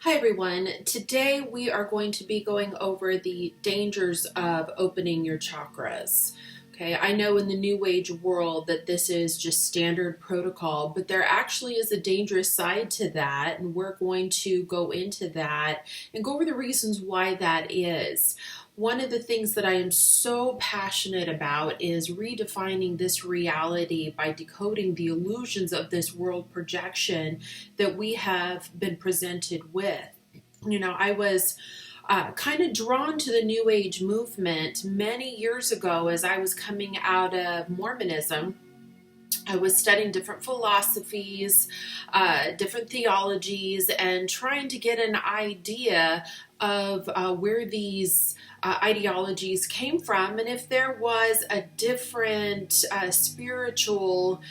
Hi everyone. Today we are going to be going over the dangers of opening your chakras. Okay, I know in the New Age world that this is just standard protocol, but there actually is a dangerous side to that, and we're going to go into that and go over the reasons why that is. One of the things that I am so passionate about is redefining this reality by decoding the illusions of this world projection that we have been presented with. I was kind of drawn to the New Age movement many years ago as I was coming out of Mormonism. I was studying different philosophies, different theologies, and trying to get an idea of where these ideologies came from, and if there was a different spiritual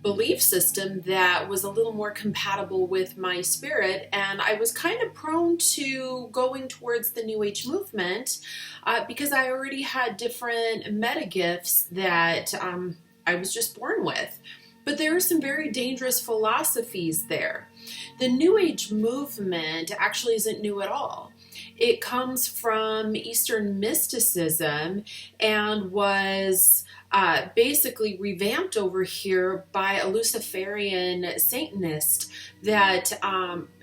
belief system that was a little more compatible with my spirit. And I was kind of prone to going towards the New Age movement because I already had different meta gifts that I was just born with. But there are some very dangerous philosophies there. The New Age movement actually isn't new at all. It comes from Eastern mysticism and was basically revamped over here by a Luciferian Satanist that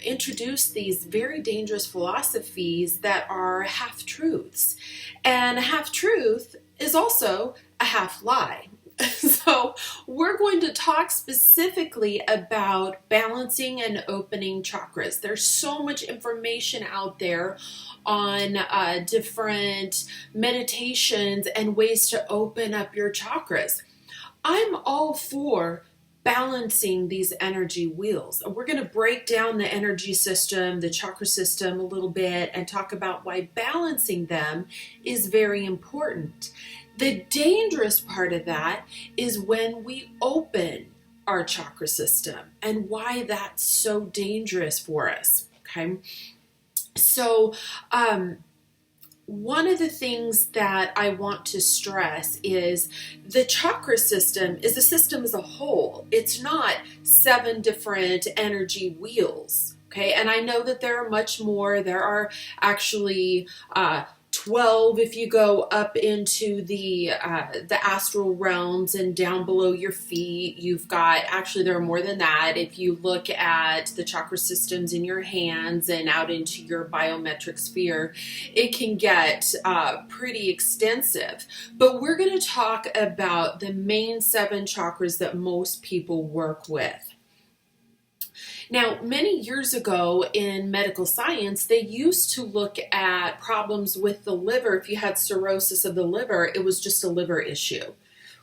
introduced these very dangerous philosophies that are half-truths. And a half-truth is also a half-lie. So we're going to talk specifically about balancing and opening chakras. There's so much information out there on different meditations and ways to open up your chakras. I'm all for balancing these energy wheels. We're going to break down the energy system, the chakra system a little bit, and talk about why balancing them is very important. The dangerous part of that is when we open our chakra system and why that's so dangerous for us. Okay. So, one of the things that I want to stress is the chakra system is a system as a whole. It's not 7 different energy wheels. Okay. And I know that there are much more. There are actually 12 if you go up into the astral realms and down below your feet. You've got, actually there are more than that if you look at the chakra systems in your hands and out into your biometric sphere. It can get pretty extensive, but we're going to talk about the main 7 chakras that most people work with. Now, many years ago in medical science, they used to look at problems with the liver. If you had cirrhosis of the liver, it was just a liver issue,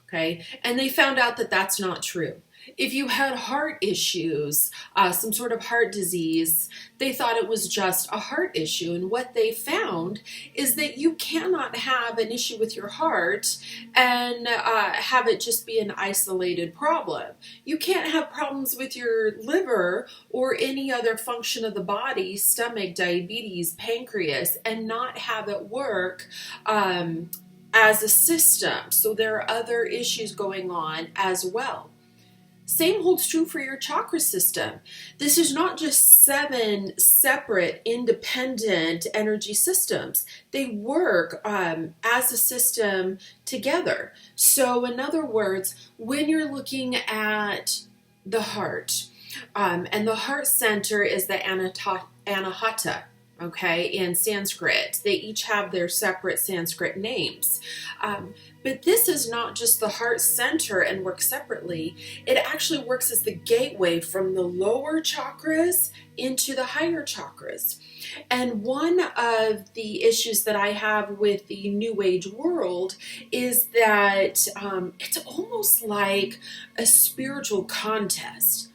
okay? And they found out that that's not true. If you had heart issues, some sort of heart disease, they thought it was just a heart issue. And what they found is that you cannot have an issue with your heart and have it just be an isolated problem. You can't have problems with your liver or any other function of the body, stomach, diabetes, pancreas, and not have it work as a system. So there are other issues going on as well. Same holds true for your chakra system. This is not just 7 separate, independent energy systems. They work as a system together. So in other words, when you're looking at the heart, and the heart center is the anahata, okay, in Sanskrit. They each have their separate Sanskrit names. But this is not just the heart center and works separately. It actually works as the gateway from the lower chakras into the higher chakras. And one of the issues that I have with the New Age world is that it's almost like a spiritual contest.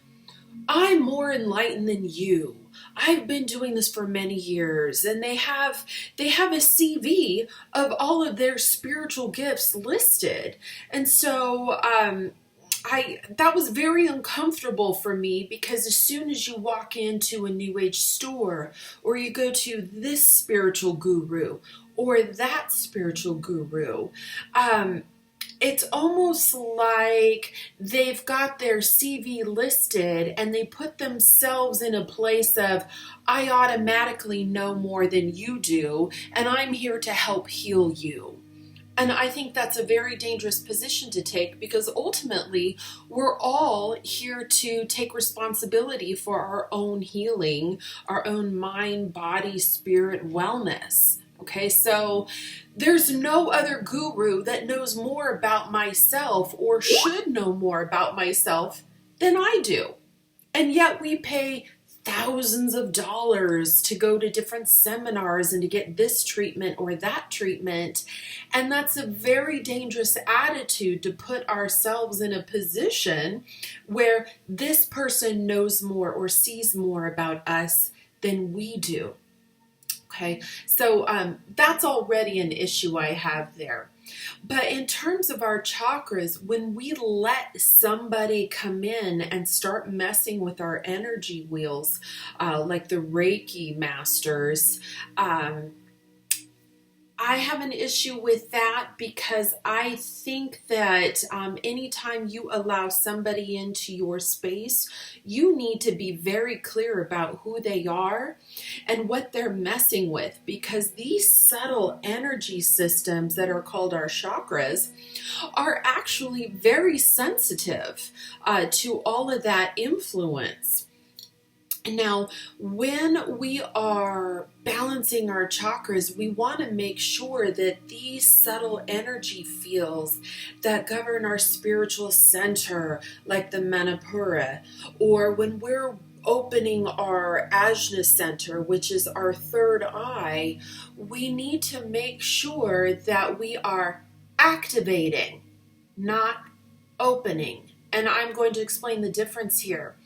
I'm more enlightened than you. I've been doing this for many years, and they have a CV of all of their spiritual gifts listed. And so that was very uncomfortable for me, because as soon as you walk into a New Age store, or you go to this spiritual guru or that spiritual guru, it's almost like they've got their CV listed and they put themselves in a place of, I automatically know more than you do, and I'm here to help heal you. And I think that's a very dangerous position to take, because ultimately we're all here to take responsibility for our own healing, our own mind, body, spirit wellness. Okay, so there's no other guru that knows more about myself or should know more about myself than I do. And yet we pay thousands of dollars to go to different seminars and to get this treatment or that treatment. And that's a very dangerous attitude, to put ourselves in a position where this person knows more or sees more about us than we do. Okay, so that's already an issue I have there. But in terms of our chakras, when we let somebody come in and start messing with our energy wheels, like the Reiki masters, I have an issue with that, because I think that anytime you allow somebody into your space, you need to be very clear about who they are and what they're messing with, because these subtle energy systems that are called our chakras are actually very sensitive to all of that influence. Now, when we are balancing our chakras, we want to make sure that these subtle energy fields that govern our spiritual center, like the Manipura, or when we're opening our Ajna center, which is our third eye, we need to make sure that we are activating, not opening. And I'm going to explain the difference here.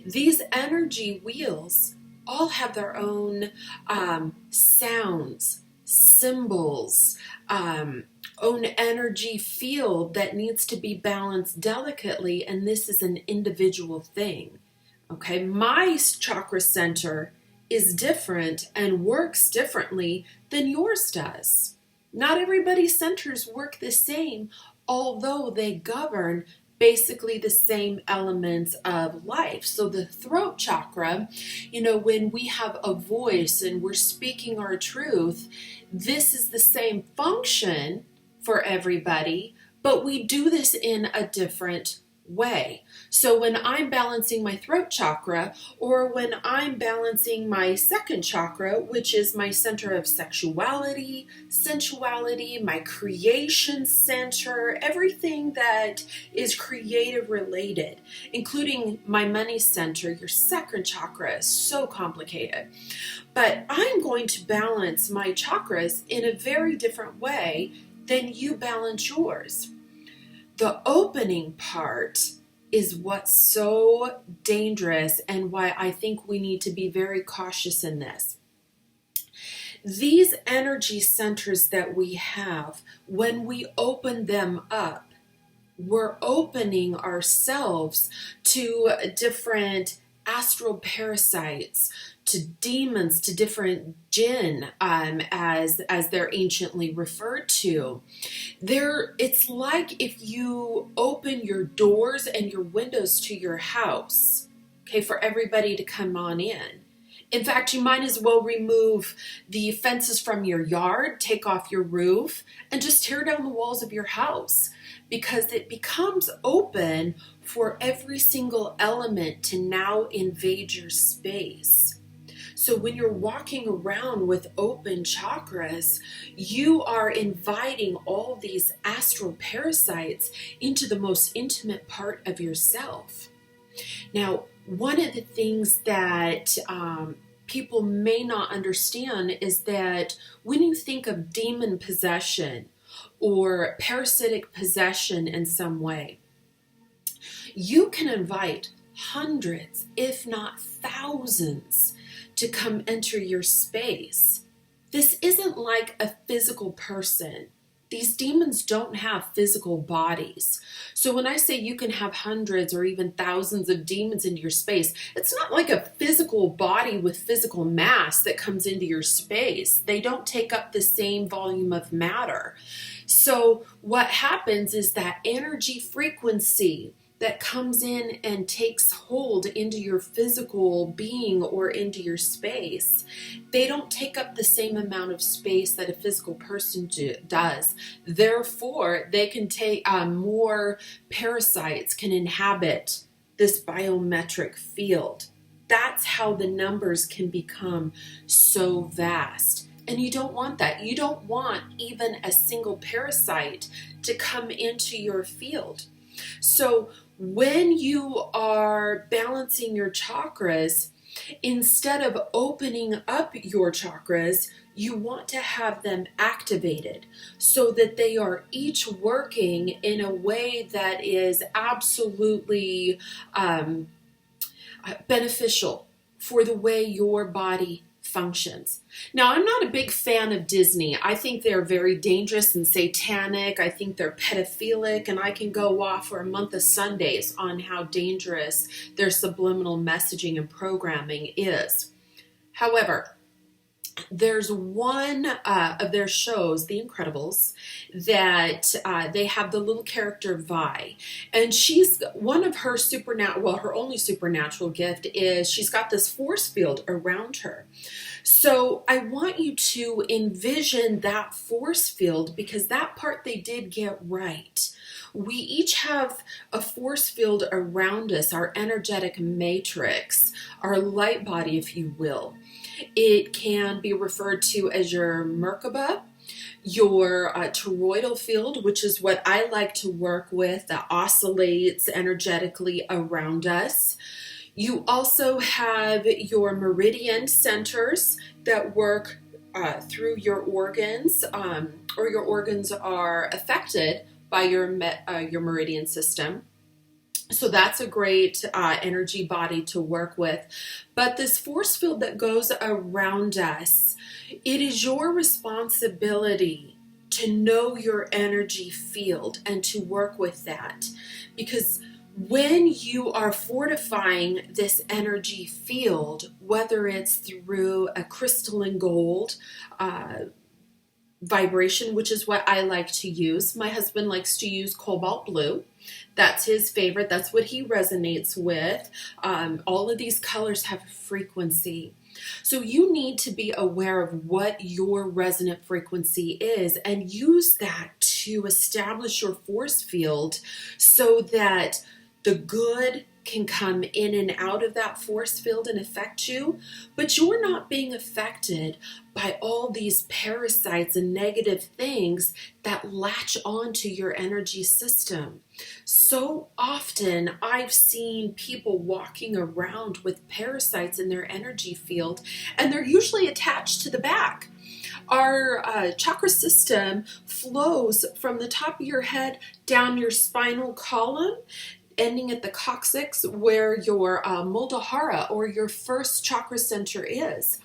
These energy wheels all have their own sounds, symbols, own energy field that needs to be balanced delicately, and this is an individual thing. Okay, my chakra center is different and works differently than yours does. Not everybody's centers work the same, although they govern basically the same elements of life. So the throat chakra, when we have a voice and we're speaking our truth, this is the same function for everybody, but we do this in a different way. So when I'm balancing my throat chakra, or when I'm balancing my second chakra, which is my center of sexuality, sensuality, my creation center, everything that is creative related, including my money center, your second chakra is so complicated. But I'm going to balance my chakras in a very different way than you balance yours. The opening part is what's so dangerous, and why I think we need to be very cautious in this. These energy centers that we have, when we open them up, we're opening ourselves to different astral parasites, to demons, to different jinn, as they're anciently referred to. It's like if you open your doors and your windows to your house, okay, for everybody to come on in. In fact, you might as well remove the fences from your yard, take off your roof, and just tear down the walls of your house, because it becomes open for every single element to now invade your space. So when you're walking around with open chakras, you are inviting all these astral parasites into the most intimate part of yourself. Now, one of the things that people may not understand is that when you think of demon possession or parasitic possession in some way, you can invite hundreds, if not thousands, to come enter your space. This isn't like a physical person. These demons don't have physical bodies. So when I say you can have hundreds or even thousands of demons into your space, it's not like a physical body with physical mass that comes into your space. They don't take up the same volume of matter. So what happens is that energy frequency that comes in and takes hold into your physical being or into your space, they don't take up the same amount of space that a physical person does. Therefore, they can take more parasites can inhabit this biometric field. That's how the numbers can become so vast. And you don't want that. You don't want even a single parasite to come into your field. So when you are balancing your chakras, instead of opening up your chakras, you want to have them activated so that they are each working in a way that is absolutely beneficial for the way your body functions. Now, I'm not a big fan of Disney. I think they're very dangerous and satanic. I think they're pedophilic, and I can go off for a month of Sundays on how dangerous their subliminal messaging and programming is. However, there's one of their shows, The Incredibles, that they have the little character Vi, and she's one of her her only supernatural gift is she's got this force field around her. So I want you to envision that force field, because that part they did get right. We each have a force field around us, our energetic matrix, our light body, if you will. It can be referred to as your Merkaba, your toroidal field, which is what I like to work with, that oscillates energetically around us. You also have your meridian centers that work through your organs, or your organs are affected by your meridian system. So that's a great energy body to work with. But this force field that goes around us, it is your responsibility to know your energy field and to work with that. Because when you are fortifying this energy field, whether it's through a crystalline gold vibration, which is what I like to use. My husband likes to use cobalt blue. That's his favorite. That's what he resonates with. All of these colors have a frequency. So you need to be aware of what your resonant frequency is and use that to establish your force field so that the good can come in and out of that force field and affect you, but you're not being affected by all these parasites and negative things that latch onto your energy system. So often I've seen people walking around with parasites in their energy field, and they're usually attached to the back. Our chakra system flows from the top of your head down your spinal column, ending at the coccyx where your Muladhara or your first chakra center is.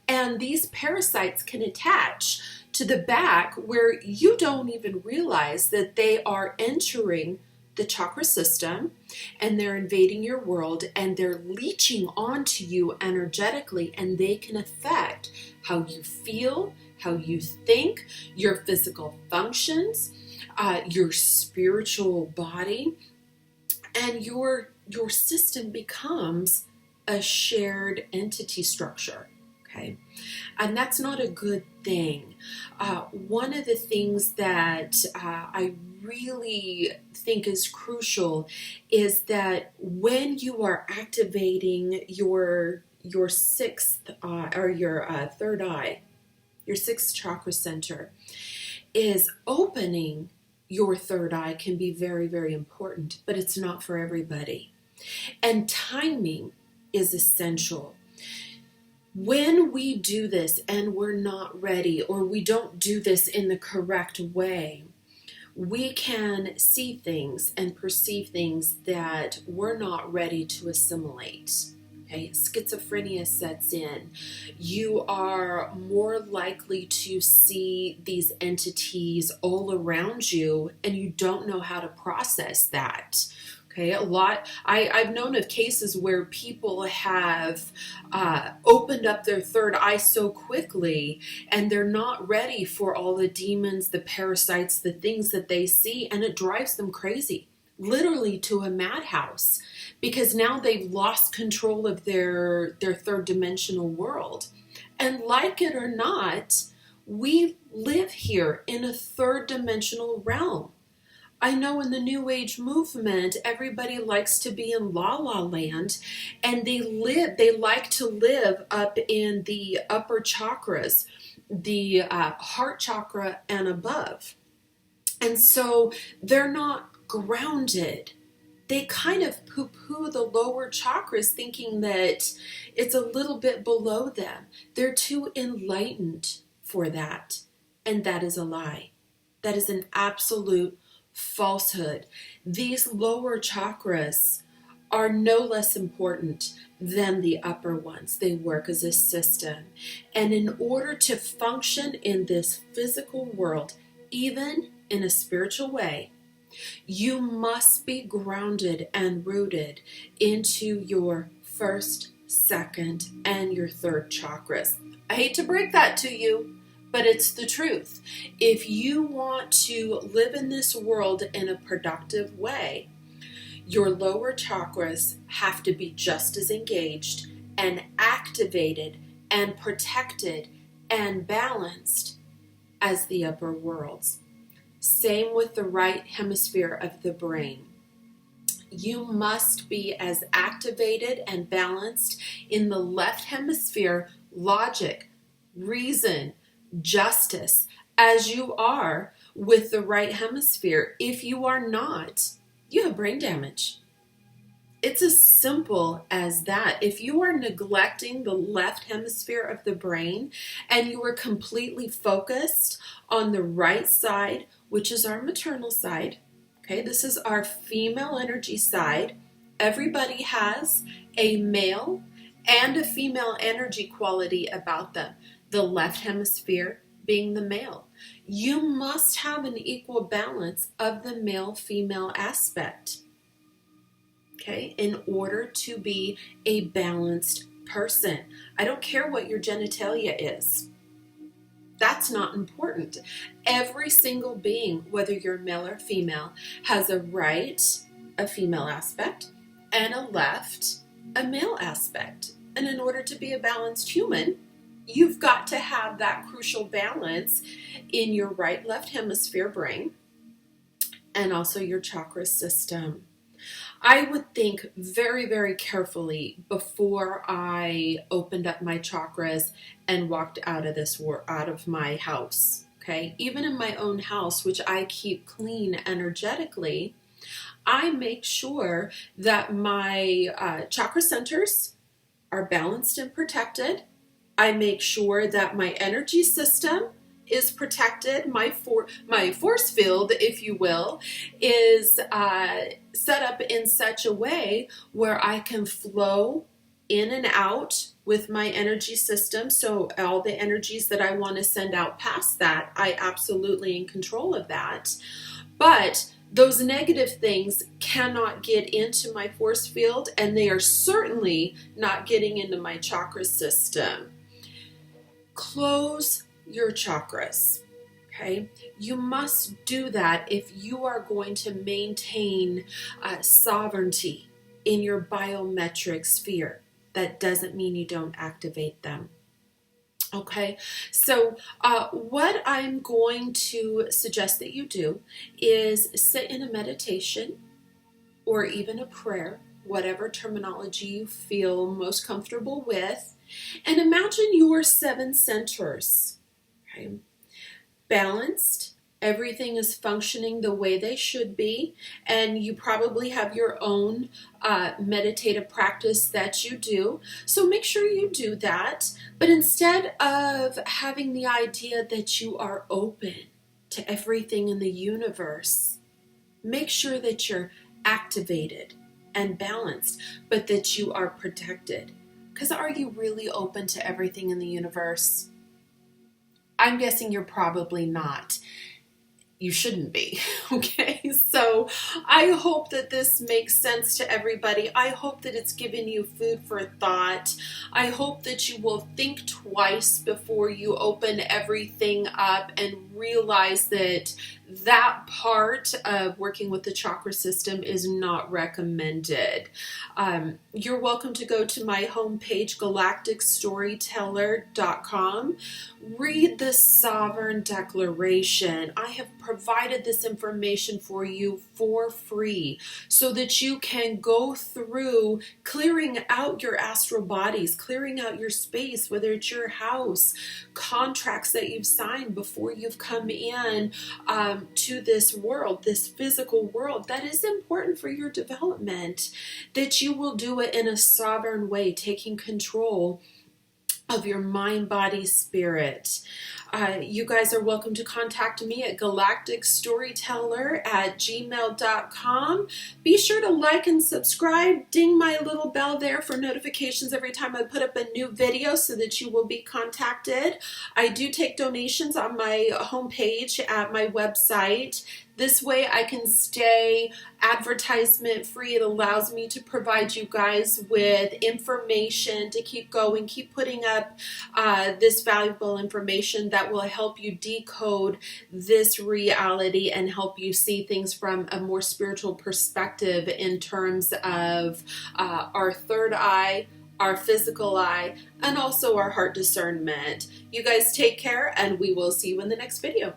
And these parasites can attach to the back where you don't even realize that they are entering the chakra system and they're invading your world and they're leeching onto you energetically, and they can affect how you feel, how you think, your physical functions, your spiritual body. And your system becomes a shared entity structure, okay? And that's not a good thing. One of the things that I really think is crucial is that when you are activating your sixth or your third eye, your sixth chakra center, is opening your third eye can be very, very important, but it's not for everybody. And timing is essential. When we do this and we're not ready, or we don't do this in the correct way, we can see things and perceive things that we're not ready to assimilate. Okay, schizophrenia sets in. You are more likely to see these entities all around you, and you don't know how to process that. Okay, I've known of cases where people have opened up their third eye so quickly, and they're not ready for all the demons, the parasites, the things that they see, and it drives them crazy, literally to a madhouse, because now they've lost control of their third dimensional world. And like it or not, we live here in a third dimensional realm. I know in the New Age movement, everybody likes to be in La La Land, and they like to live up in the upper chakras, the heart chakra and above. And so they're not grounded. They kind of poo-poo the lower chakras, thinking that it's a little bit below them. They're too enlightened for that. And that is a lie. That is an absolute falsehood. These lower chakras are no less important than the upper ones. They work as a system. And in order to function in this physical world, even in a spiritual way, you must be grounded and rooted into your first, second, and your third chakras. I hate to break that to you, but it's the truth. If you want to live in this world in a productive way, your lower chakras have to be just as engaged and activated and protected and balanced as the upper worlds. Same with the right hemisphere of the brain. You must be as activated and balanced in the left hemisphere, logic, reason, justice, as you are with the right hemisphere. If you are not, you have brain damage. It's as simple as that. If you are neglecting the left hemisphere of the brain and you are completely focused on the right side, which is our maternal side, okay, this is our female energy side. Everybody has a male and a female energy quality about them. The left hemisphere being the male. You must have an equal balance of the male-female aspect, okay, in order to be a balanced person. I don't care what your genitalia is. That's not important. Every single being, whether you're male or female, has a right, a female aspect, and a left, a male aspect. And in order to be a balanced human, you've got to have that crucial balance in your right left hemisphere brain and also your chakra system. I would think very, very carefully before I opened up my chakras and walked out of my house. Okay, even in my own house, which I keep clean energetically, I make sure that my chakra centers are balanced and protected. I make sure that my energy system is protected. My force field, if you will, is set up in such a way where I can flow in and out with my energy system. So all the energies that I want to send out past that, I absolutely in control of that. But those negative things cannot get into my force field, and they are certainly not getting into my chakra system. Close your chakras, okay? You must do that if you are going to maintain sovereignty in your biometric sphere. That doesn't mean you don't activate them. Okay, so what I'm going to suggest that you do is sit in a meditation or even a prayer, whatever terminology you feel most comfortable with, and imagine your 7 centers, okay? Balanced, everything is functioning the way they should be, and you probably have your own meditative practice that you do, so make sure you do that. But instead of having the idea that you are open to everything in the universe, make sure that you're activated and balanced, but that you are protected. Because are you really open to everything in the universe? I'm guessing you're probably not. You shouldn't be, okay? So I hope that this makes sense to everybody. I hope that it's given you food for thought. I hope that you will think twice before you open everything up and realize that that part of working with the chakra system is not recommended. You're welcome to go to my homepage, Galacticstoryteller.com. Read the Sovereign Declaration. I have provided this information for you for free so that you can go through clearing out your astral bodies, clearing out your space, whether it's your house, contracts that you've signed before you've come in to this world, this physical world. That is important for your development, that you will do it in a sovereign way, taking control of your mind, body, spirit. You guys are welcome to contact me at galacticstoryteller@gmail.com. Be sure to like and subscribe. Ding my little bell there for notifications every time I put up a new video so that you will be contacted. I do take donations on my homepage at my website. This way I can stay advertisement free. It allows me to provide you guys with information to keep going, keep putting up this valuable information that will help you decode this reality and help you see things from a more spiritual perspective in terms of our third eye, our physical eye, and also our heart discernment. You guys take care, and we will see you in the next video.